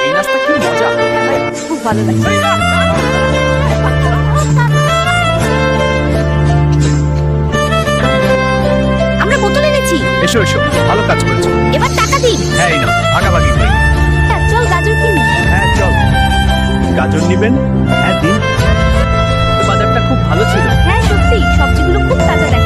এই নাস্তা কি মজা, খুব ভালো লাগছে। আমরা বোতল এনেছি, এসো এসো, ভালো কাজ করেছো। এবার টাকা দিন। হ্যাঁ এই না, ভাগাভাগি করি। চল গাজর কিনি। হ্যাঁ চল। গাজর নিবেন? হ্যাঁ দিন। বাজারটা খুব ভালো ছিল। হ্যাঁ সত্যি, সবজিগুলো খুব তাজা দেখাচ্ছে।